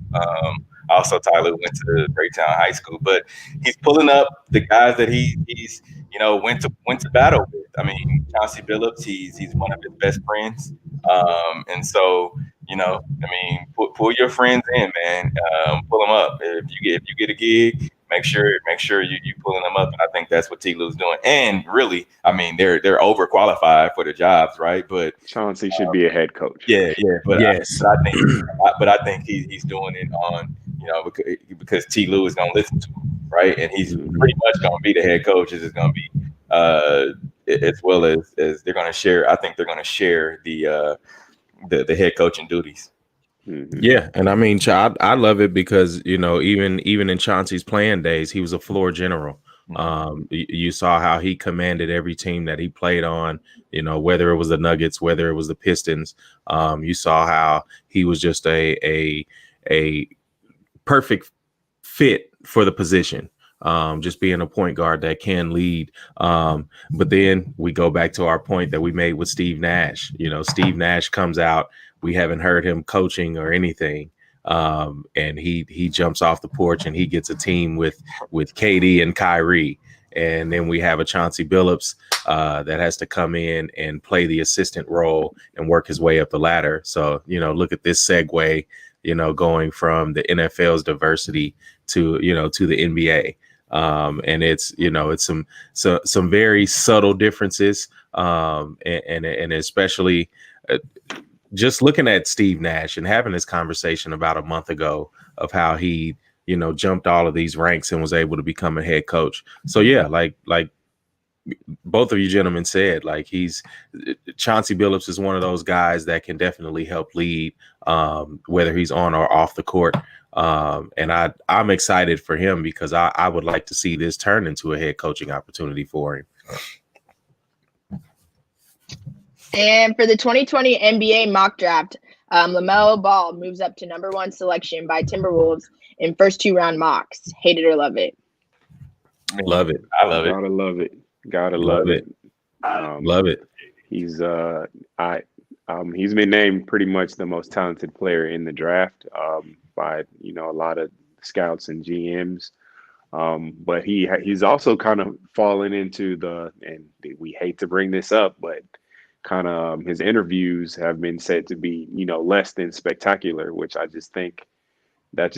Also, Tyler went to Greytown High School, but he's pulling up the guys that he's went to battle with. I mean, Chauncey Billups, he's one of his best friends, and so, you know, I mean, pull your friends in, man. Pull them up. If you get a gig, make sure you pulling them up. And I think that's what T. Lue's doing. And really, I mean, they're overqualified for the jobs, right? But Chauncey should be a head coach. Yeah. But yes, I think he's doing it on, you know, because T. Lue is going to listen to him, right? And he's pretty much going to be the head coach. It's going to be as well as they're going to share. I think they're going to share the head coaching duties. Mm-hmm. Yeah, and I mean, I love it because, you know, even in Chauncey's playing days, he was a floor general. You saw how he commanded every team that he played on, you know, whether it was the Nuggets, whether it was the Pistons. You saw how he was just a perfect fit for the position. Just being a point guard that can lead. But then we go back to our point that we made with Steve Nash. You know, Steve Nash comes out. We haven't heard him coaching or anything. And he jumps off the porch and he gets a team with KD and Kyrie. And then we have a Chauncey Billups that has to come in and play the assistant role and work his way up the ladder. So, look at this segue, going from the NFL's diversity to the NBA. And it's some very subtle differences. And especially just looking at Steve Nash and having this conversation about a month ago of how he, jumped all of these ranks and was able to become a head coach. So yeah, like both of you gentlemen said, like Chauncey Billups is one of those guys that can definitely help lead, whether he's on or off the court. And I'm excited for him because I would like to see this turn into a head coaching opportunity for him. And for the 2020 NBA mock draft, LaMelo Ball moves up to number 1 selection by Timberwolves in first 2-round mocks. Hate it or love it. Love it. I love it. Gotta love it. Gotta love it. Love it. He's been named pretty much the most talented player in the draft by a lot of scouts and GMs. But he's also kind of fallen into and we hate to bring this up, but kind of his interviews have been said to be less than spectacular, which I think that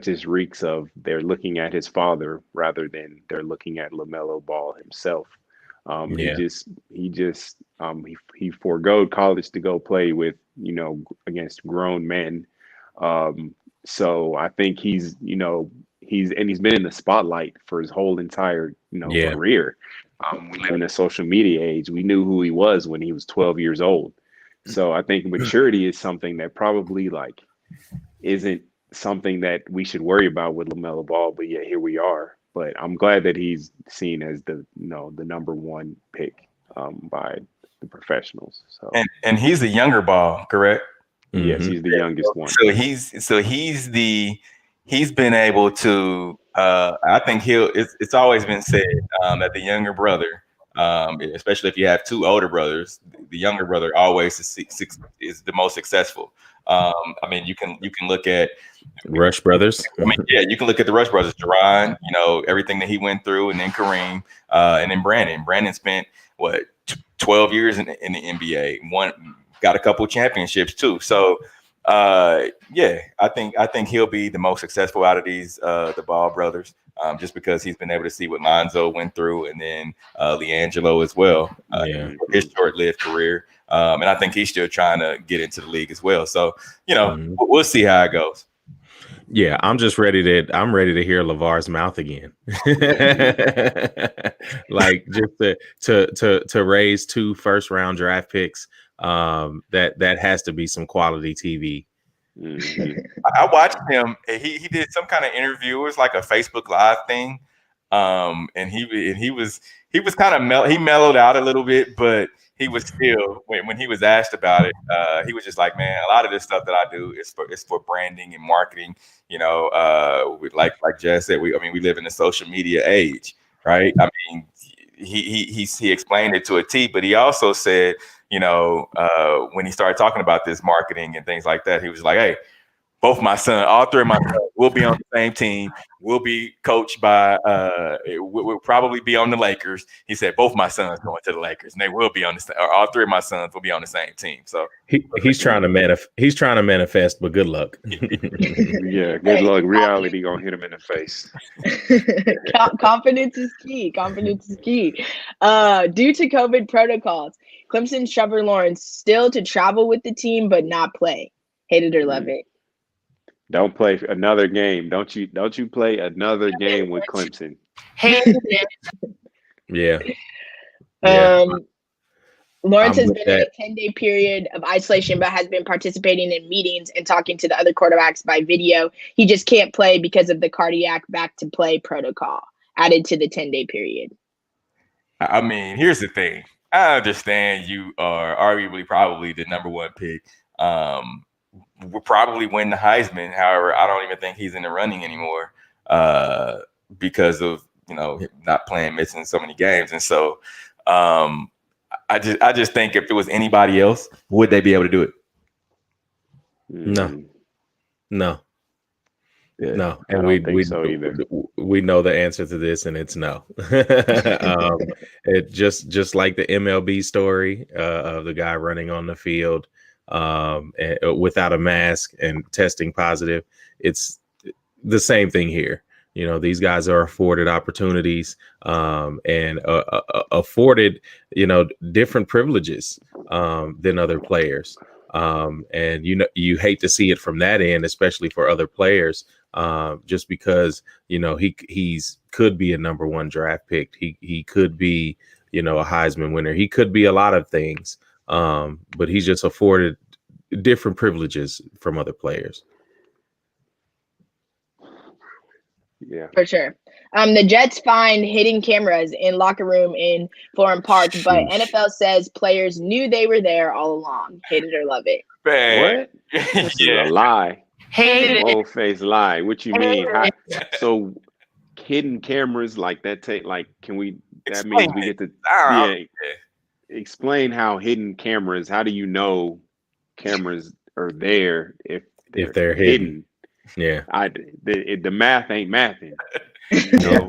just reeks of they're looking at his father rather than they're looking at LaMelo Ball himself. Yeah. He forgoed college to go play with against grown men. So I think he's been in the spotlight for his whole entire career. We live in a social media age. We knew who he was when he was 12 years old. So I think maturity is something that probably isn't something that we should worry about with LaMelo Ball, but yeah, here we are. But I'm glad that he's seen as the number 1 pick by the professionals. So and he's the younger Ball, correct? Yes, he's the youngest one. So he's been able to. I think it's always been said that the younger brother, especially if you have 2 older brothers, the younger brother always is the most successful. I mean, you can look at Rush Brothers. You can look at the Rush Brothers, Jerron, everything that he went through, and then Kareem, and then Brandon. Brandon spent 12 years in the NBA, got a couple championships too. So I think he'll be the most successful out of these the Ball brothers, just because he's been able to see what Lonzo went through, and then LiAngelo as well, his short-lived career. And I think he's still trying to get into the league as well. So, we'll see how it goes. Yeah, I'm ready to hear LeVar's mouth again. Like just to raise 2 first-round draft picks. That has to be some quality TV. Mm-hmm. I watched him. He did some kind of interview. It was like a Facebook Live thing. And he was kind of he mellowed out a little bit, but he was still, when he was asked about it, he was just like, man, a lot of this stuff that I do is for branding and marketing. Like Jess said, we live in the social media age, right? I mean, he explained it to a T, but he also said, when he started talking about this marketing and things like that, he was like, hey, all 3 of my sons will be on the same team. We'll be coached by, we'll probably be on the Lakers. He said, both my sons going to the Lakers, and they will be on all 3 of my sons will be on the same team. So he's trying to manifest, but good luck. Yeah, good luck. Reality gonna hit him in the face. Confidence is key. Due to COVID protocols, Clemson's Trevor Lawrence still to travel with the team but not play. Hate it or love it. Don't play another game. Don't you play another game with Clemson. Hate it. Yeah. Lawrence has been in a 10-day period of isolation, but has been participating in meetings and talking to the other quarterbacks by video. He just can't play because of the cardiac back-to-play protocol added to the 10-day period. I mean, here's the thing. I understand you are arguably probably the number 1 pick. Will probably win the Heisman. However, I don't even think he's in the running anymore because of not playing, missing so many games. And so I just think if it was anybody else, would they be able to do it? No. Yeah, No, I and don't think so either. we know the answer to this, and it's no. It just like the MLB story of the guy running on the field and, without a mask and testing positive. It's the same thing here. You know, these guys are afforded opportunities and afforded, you know, different privileges than other players. And you know, you hate to see it from that end, especially for other players. Just because, you know, he's could be a number 1 draft pick. He could be, you know, a Heisman winner. He could be a lot of things. But he's just afforded different privileges from other players. Yeah, For sure. The Jets find hidden cameras in locker room in Florham Park, but NFL says players knew they were there all along. Hate it or love it. Man. what? This is a lie. Hated it. Bold faced lie. What you mean? So hidden cameras like that take like can we that means we get to explain how hidden cameras, how do you know cameras are there if they're hidden? Yeah. The math ain't mathing. You know?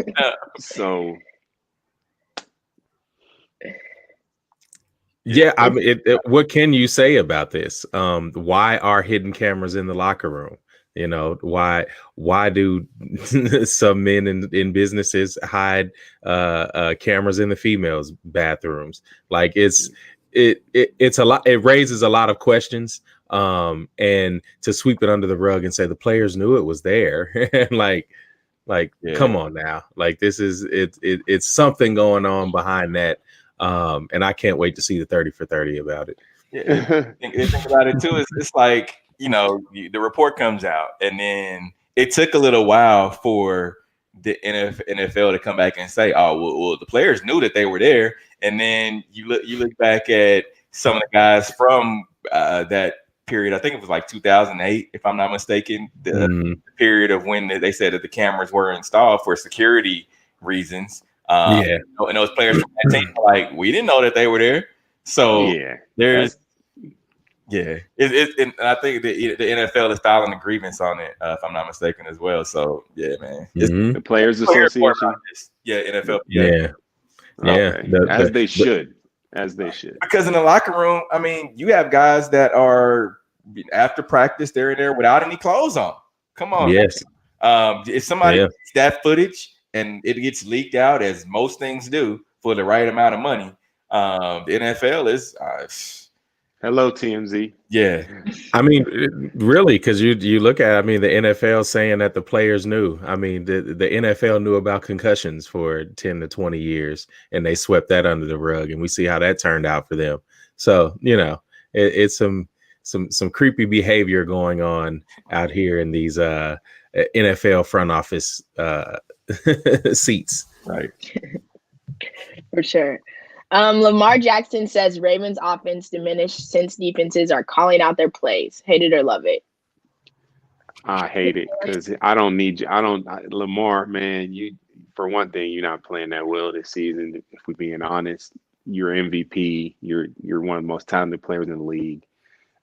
So yeah, I mean, what can you say about this? Why are hidden cameras in the locker room? You know, why do some men in businesses hide cameras in the females' bathrooms? Like it's a lot. It raises a lot of questions. And to sweep it under the rug and say the players knew it was there, like come on now, like this is it's something going on behind that. And I can't wait to see the 30 for 30 about it. Yeah, think about it too. It's like, you know, the report comes out, and then it took a little while for the NFL to come back and say, "Oh, well, the players knew that they were there." And then you look back at some of the guys from that period. I think it was like 2008, if I'm not mistaken. The period of when they said that the cameras were installed for security reasons. And those players from that team were like, we didn't know that they were there. So there's and I think the NFL is filing a grievance on it, if I'm not mistaken, as well. So yeah, man, the Players Association, NFL, as they should, because in the locker room, I mean, you have guys that are after practice, they're in there without any clothes on. Come on, if somebody gets that footage and it gets leaked out, as most things do, for the right amount of money, the NFL is hello TMZ. Yeah, I mean, really, because you look at, I mean, the NFL saying that the players knew. I mean, the NFL knew about concussions for 10 to 20 years, and they swept that under the rug, and we see how that turned out for them. So, you know, it's some creepy behavior going on out here in these NFL front office seats. Right. For sure. Lamar Jackson says Ravens offense diminished since defenses are calling out their plays. Hate it or love it. I hate it because I don't need you. Lamar, man, you, for one thing, you're not playing that well this season. If we're being honest, you're MVP. You're one of the most talented players in the league.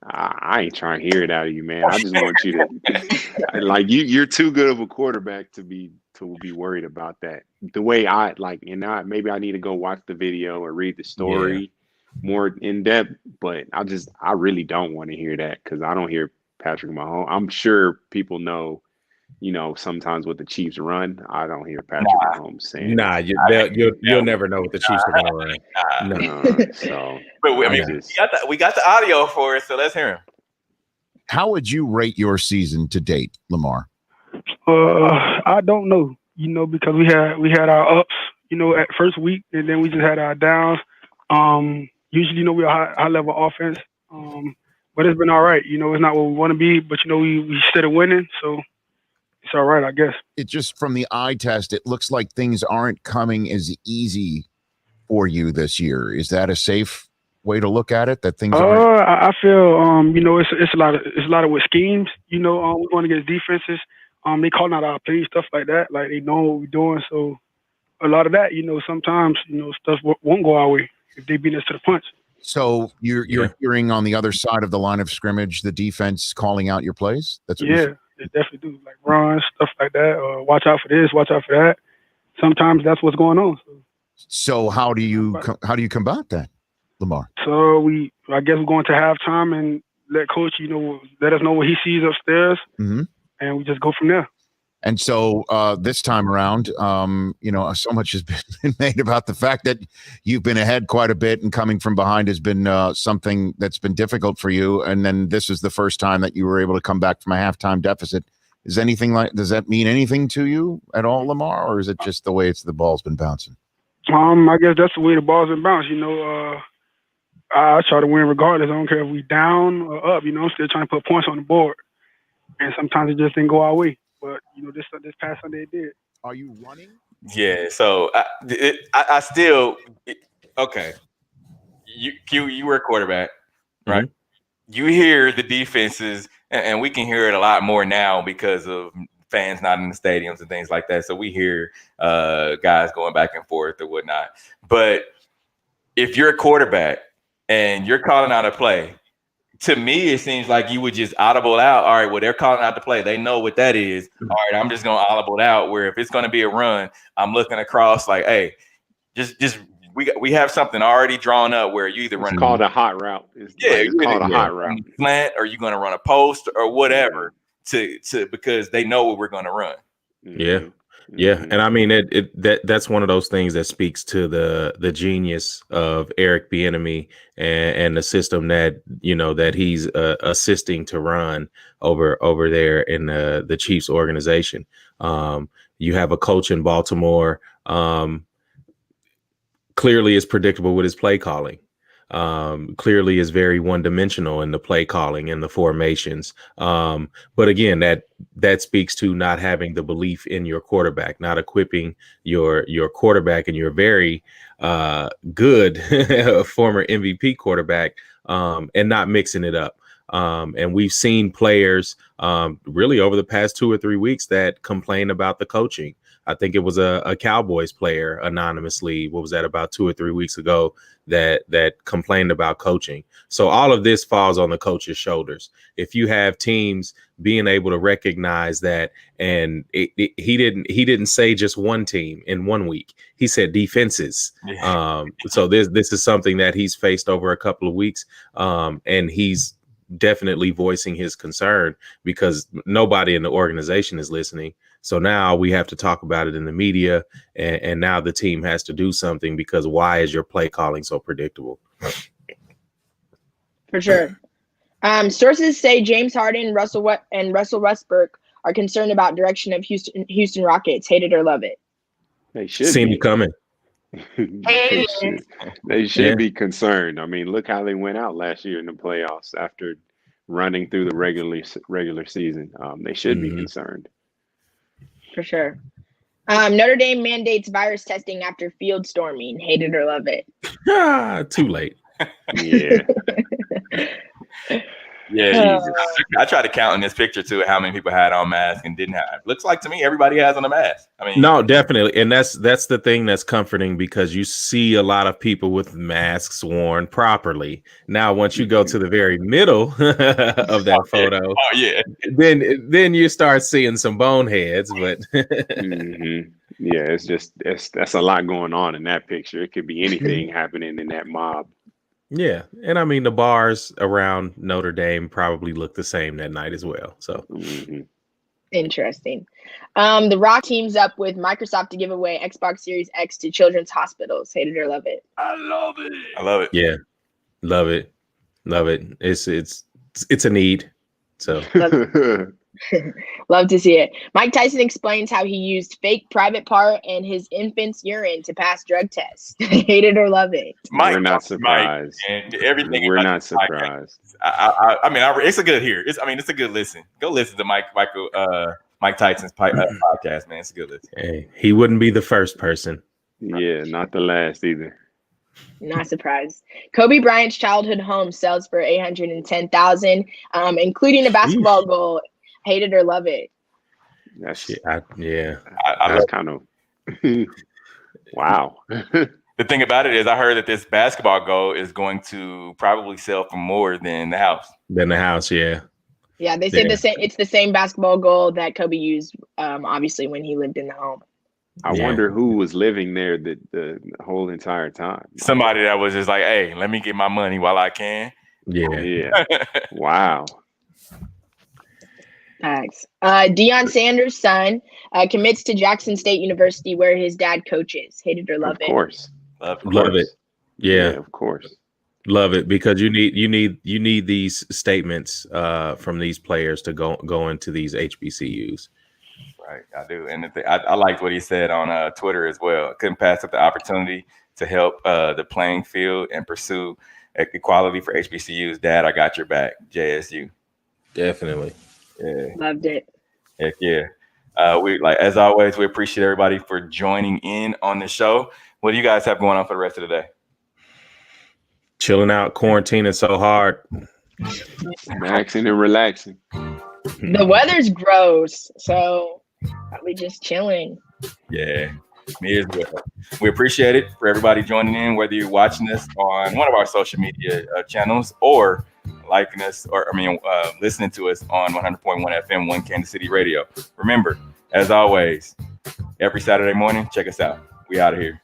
I ain't trying to hear it out of you, man. I just want you to like you're too good of a quarterback to be worried about that. The way I like, and maybe I need to go watch the video or read the story more in depth. But I really don't want to hear that because I don't hear Patrick Mahomes. I'm sure people know, you know, sometimes what the Chiefs run. I don't hear Patrick Mahomes saying. Nah, you'll never know what the Chiefs are going to run. No. So, but we got the audio for it, so let's hear him. How would you rate your season to date, Lamar? I don't know, you know, because we had our ups, you know, at first week, and then we just had our downs. Usually, you know, we're a high level offense, but it's been all right. You know, it's not what we want to be, but you know, we started winning, so it's all right, I guess. It just from the eye test, it looks like things aren't coming as easy for you this year. Is that a safe way to look at it? That things aren't. I feel you know, it's a lot of with schemes. You know, we're going against defenses. They calling out our plays, stuff like that. Like they know what we're doing. So a lot of that, you know, sometimes, you know, stuff won't go our way if they beat us to the punch. So you're hearing on the other side of the line of scrimmage, the defense calling out your plays? That's what They definitely do, like run, stuff like that, or watch out for this, watch out for that. Sometimes that's what's going on. So how do you combat that, Lamar? So I guess we're going to halftime and let coach, let us know what he sees upstairs, Mm-hmm. and we just go from there. And so this time around, so much has been made about the fact that you've been ahead quite a bit, and coming from behind has been something that's been difficult for you. And then this is the first time that you were able to come back from a halftime deficit. Does that mean anything to you at all, Lamar, or is it just the way the ball's been bouncing? I guess that's the way the ball's been bounced. I try to win regardless. I don't care if we down or up. I'm still trying to put points on the board, and sometimes it just didn't go our way. But this past Sunday it did. Are you running? Yeah. So I still okay. You were a quarterback, right? Mm-hmm. You hear the defenses, and we can hear it a lot more now because of fans not in the stadiums and things like that. So we hear guys going back and forth or whatnot. But if you're a quarterback and you're calling out a play, to me, it seems like you would just audible out. All right, well, they're calling out the play. They know what that is. All right, I'm just going to audible out, where if it's going to be a run, I'm looking across like, hey, just we have something already drawn up where you either run. It's called a hot route. It's called a hot route. Slant, or you're going to run a post or whatever to because they know what we're going to run. Yeah. Yeah, and I mean that's one of those things that speaks to the genius of Eric Bieniemy and the system that that he's assisting to run over there in the Chiefs organization. You have a coach in Baltimore, clearly is predictable with his play calling. Clearly is very one-dimensional in the play calling and the formations. But again, that speaks to not having the belief in your quarterback, not equipping your quarterback and your very good former MVP quarterback, and not mixing it up. And we've seen players really over the past 2 or 3 weeks that complain about the coaching. I think it was a Cowboys player anonymously. What was that, about 2 or 3 weeks ago, that complained about coaching. So all of this falls on the coach's shoulders. If you have teams being able to recognize that, and he didn't say just one team in 1 week. He said defenses. Yeah. So this is something that he's faced over a couple of weeks, and he's definitely voicing his concern because nobody in the organization is listening. So now we have to talk about it in the media, and now the team has to do something, because why is your play calling so predictable? For sure. Sources say James Harden, Russell Westbrook are concerned about direction of Houston Rockets. Hate it or love it. They should seen it coming. They should be concerned. I mean, look how they went out last year in the playoffs after running through the regular season. They should be concerned. For sure. Notre Dame mandates virus testing after field storming. Hate it or love it. Too late. Yeah. Yeah, I tried to count in this picture too how many people had on masks and didn't have. Looks like to me everybody has on a mask. I mean, no, definitely, and that's the thing that's comforting, because you see a lot of people with masks worn properly. Now, once you go to the very middle of that photo, then you start seeing some boneheads. But yeah, that's a lot going on in that picture. It could be anything happening in that mob. Yeah, and I mean the bars around Notre Dame probably look the same that night as well. So interesting. The Rock teams up with Microsoft to give away Xbox Series X to children's hospitals. Hate it or love it. I love it. Yeah, love it. It's a need. So love to see it. Mike Tyson explains how he used fake private part and his infant's urine to pass drug tests. Hate it or love it. We're not surprised. And everything. We're not surprised. I mean, it's a good here. It's a good listen. Go listen to Mike Tyson's podcast, man. It's a good listen. Hey, he wouldn't be the first person. Yeah, not the last either. Not surprised. Kobe Bryant's childhood home sells for $810,000, including a basketball goal. Hate it or love it. That's that's kind of wow. The thing about it is, I heard that this basketball goal is going to probably sell for more than the house. Yeah. Yeah, they say Yeah. the same. It's the same basketball goal that Kobe used, obviously, when he lived in the home. I Yeah. wonder who was living there the whole entire time. Somebody that was just like, hey, let me get my money while I can. Yeah. Yeah. Wow. Thanks. Deion Sanders' son commits to Jackson State University, where his dad coaches. Hate it or love Of it. course. Love Love it. Yeah. Of course. Love it, because you need these statements from these players to go into these HBCUs. Right, I do, and I liked what he said on Twitter as well. Couldn't pass up the opportunity to help the playing field and pursue equality for HBCUs. Dad, I got your back. JSU. Definitely. Yeah. Loved it. Heck yeah. We as always, we appreciate everybody for joining in on the show. What do you guys have going on for the rest of the day? Chilling out, quarantining so hard. Maxing and relaxing. The weather's gross, so probably just chilling. Yeah, me as well. We appreciate it for everybody joining in, whether you're watching us on one of our social media channels or liking us, or listening to us on 100.1 FM, One Kansas City Radio. Remember, as always, every Saturday morning, check us out. We out of here.